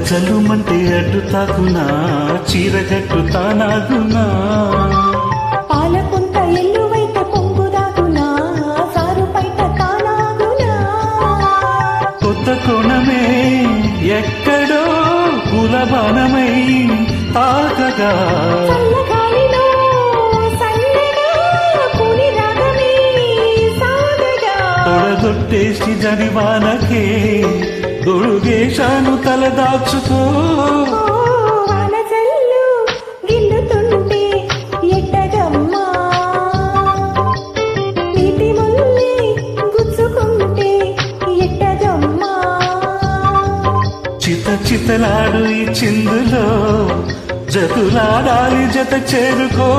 చల్లుమంటే అడ్డు తాకునా చీరగట్టు తానాగునా పాలపుంత ఎల్లువైతే పొంగుదాగునా సారు పైట తానాగునా కొత్త కోణమే ఎక్కడో కులబాణమై తాకగా చల్లగాలిలో సన్నగా పులి రాగమే సాగగా తొడగొట్టేసి జడివానకే గొడుగేశాను తల దాచుకో వానజల్లు గిల్లుతుంటే ఎట్టగమ్మా నీటి ముల్లి గుచ్చుకుంటే ఎట్టగమ్మా చిత చితలాడు ఈ చిందులో జతులాడాలి జత చేరుకో